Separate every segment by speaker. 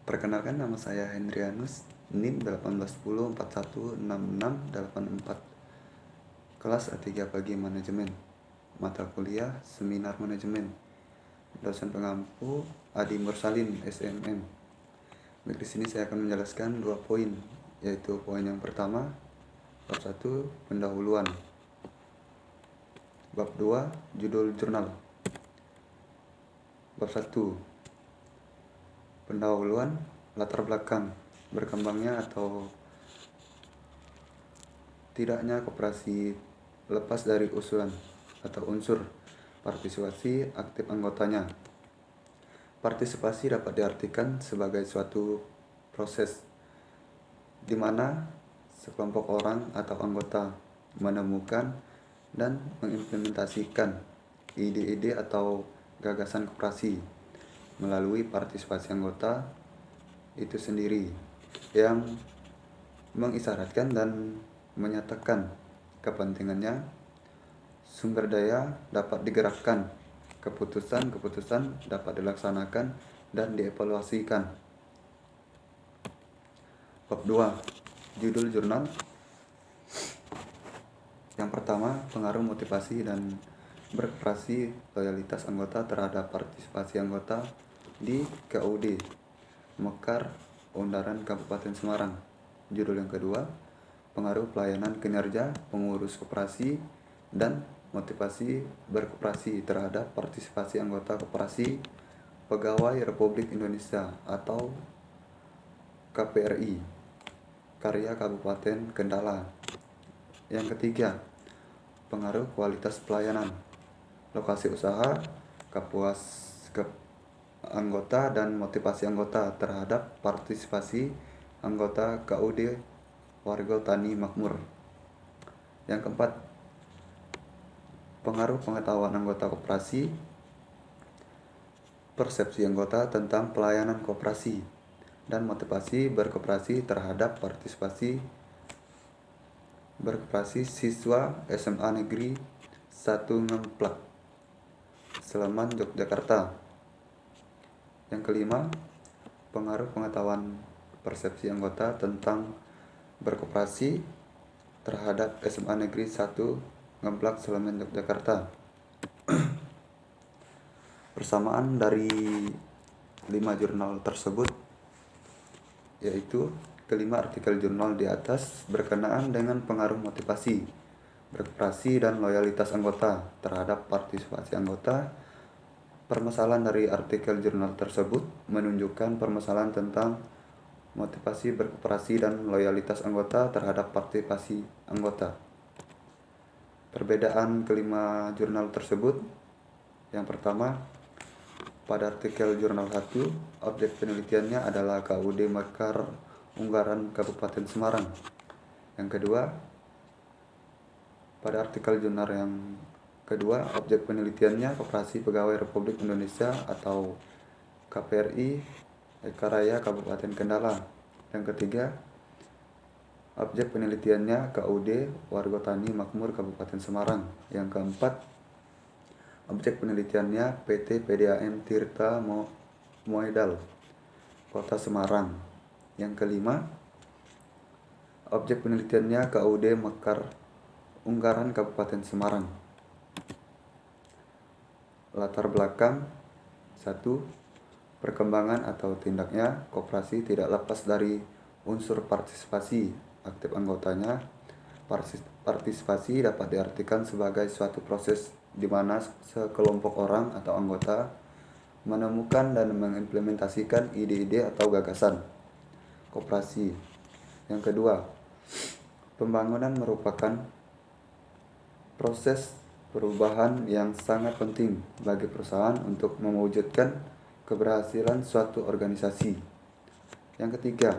Speaker 1: Perkenalkan, nama saya Hendrianus, NIM 1810416684, kelas A3 Pagi Manajemen, mata kuliah Seminar Manajemen, dosen pengampu Adi Mursalin, SMM. Baik, di sini saya akan menjelaskan 2 poin, yaitu poin yang pertama, bab 1, pendahuluan. Bab 2, judul jurnal. Bab 1, pendahuluan, latar belakang berkembangnya atau tidaknya koperasi lepas dari usulan atau unsur partisipasi aktif anggotanya. Partisipasi dapat diartikan sebagai suatu proses di mana sekelompok orang atau anggota menemukan dan mengimplementasikan ide-ide atau gagasan koperasi melalui partisipasi anggota itu sendiri yang mengisyaratkan dan menyatakan kepentingannya, sumber daya dapat digerakkan, keputusan-keputusan dapat dilaksanakan dan dievaluasikan. Bab 2, judul jurnal. Yang pertama, pengaruh motivasi dan berkoperasi loyalitas anggota terhadap partisipasi anggota di KUD Mekar Undaran Kabupaten Semarang. Judul yang kedua, pengaruh pelayanan kinerja pengurus koperasi dan motivasi berkoperasi terhadap partisipasi anggota koperasi Pegawai Republik Indonesia atau KPRI, karya Kabupaten Kendala. Yang ketiga, pengaruh kualitas pelayanan, lokasi usaha, anggota dan motivasi anggota terhadap partisipasi anggota KUD Warga Tani Makmur. Yang keempat, pengaruh pengetahuan anggota koperasi, persepsi anggota tentang pelayanan koperasi, dan motivasi berkoperasi terhadap partisipasi berkoperasi siswa SMA Negeri 1 Ngemplak, Sleman, Yogyakarta. Yang kelima, pengaruh pengetahuan persepsi anggota tentang berkoperasi terhadap SMA Negeri 1 Ngemplak, Sleman, Yogyakarta. Persamaan dari 5 jurnal tersebut, yaitu kelima artikel jurnal di atas berkenaan dengan pengaruh motivasi, berkoperasi, dan loyalitas anggota terhadap partisipasi anggota. Permasalahan dari artikel jurnal tersebut menunjukkan permasalahan tentang motivasi berkoperasi dan loyalitas anggota terhadap partisipasi anggota. Perbedaan kelima jurnal tersebut, yang pertama, pada artikel jurnal 1, objek penelitiannya adalah KUD Mekar Ungaran Kabupaten Semarang. Yang kedua, pada artikel jurnal yang kedua, objek penelitiannya Koperasi Pegawai Republik Indonesia atau KPRI Ekaraya Kabupaten Kendala. Yang ketiga, objek penelitiannya KUD Warga Tani Makmur Kabupaten Semarang. Yang keempat, objek penelitiannya PT PDAM Tirta Moedal Kota Semarang. Yang kelima, objek penelitiannya KUD Mekar Ungaran Kabupaten Semarang. Latar belakang 1. Perkembangan atau tindaknya koperasi tidak lepas dari unsur partisipasi aktif anggotanya. Partisipasi dapat diartikan sebagai suatu proses di mana sekelompok orang atau anggota menemukan dan mengimplementasikan ide-ide atau gagasan koperasi. Yang kedua, pembangunan merupakan proses perubahan yang sangat penting bagi perusahaan untuk mewujudkan keberhasilan suatu organisasi. Yang ketiga,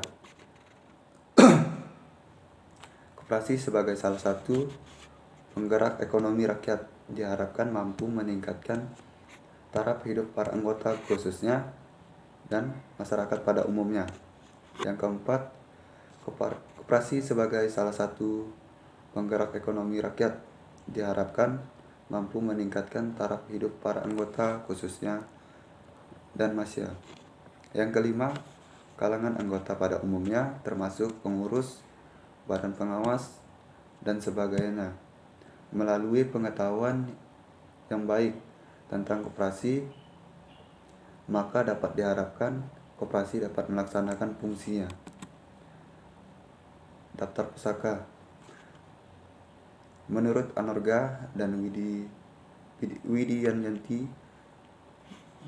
Speaker 1: koperasi sebagai salah satu penggerak ekonomi rakyat diharapkan mampu meningkatkan taraf hidup para anggota khususnya dan masyarakat pada umumnya. Yang keempat, koperasi sebagai salah satu penggerak ekonomi rakyat diharapkan mampu meningkatkan taraf hidup para anggota khususnya dan masyarakat. Yang kelima, kalangan anggota pada umumnya, termasuk pengurus, badan pengawas, dan sebagainya. Melalui pengetahuan yang baik tentang koperasi, maka dapat diharapkan koperasi dapat melaksanakan fungsinya. Daftar pusaka. Menurut Anorga dan Widiyanti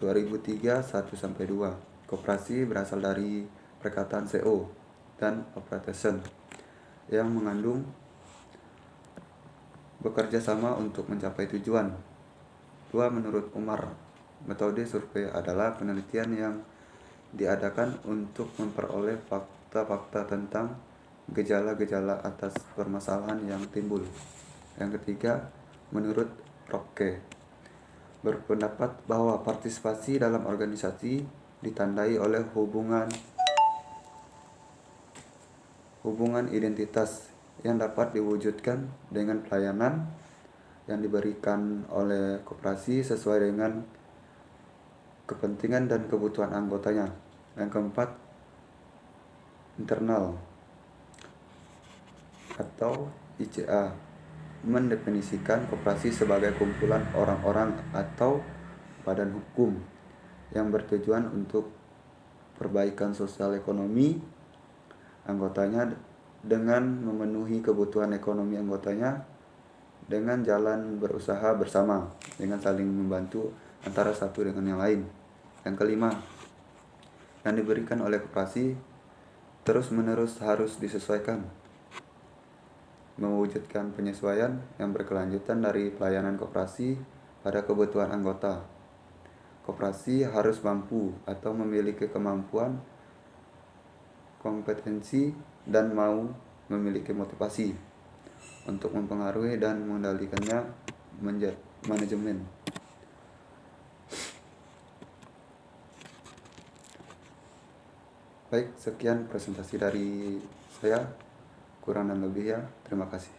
Speaker 1: 2003 1-2, koperasi berasal dari perkataan CO dan operation yang mengandung bekerja sama untuk mencapai tujuan. 2. Menurut Umar, metode survei adalah penelitian yang diadakan untuk memperoleh fakta-fakta tentang gejala-gejala atas permasalahan yang timbul. Yang ketiga, menurut Roque, berpendapat bahwa partisipasi dalam organisasi ditandai oleh hubungan identitas yang dapat diwujudkan dengan pelayanan yang diberikan oleh koperasi sesuai dengan kepentingan dan kebutuhan anggotanya. Yang keempat, internal atau ICA mendefinisikan koperasi sebagai kumpulan orang-orang atau badan hukum yang bertujuan untuk perbaikan sosial ekonomi anggotanya dengan memenuhi kebutuhan ekonomi anggotanya dengan jalan berusaha bersama dengan saling membantu antara satu dengan yang lain. Yang kelima, yang diberikan oleh koperasi terus-menerus harus disesuaikan, mewujudkan penyesuaian yang berkelanjutan dari pelayanan koperasi pada kebutuhan anggota. Koperasi harus mampu atau memiliki kemampuan, kompetensi, dan mau memiliki motivasi untuk mempengaruhi dan mengendalikannya manajemen. Baik, sekian presentasi dari saya. Kurang dan lebih ya, terima kasih.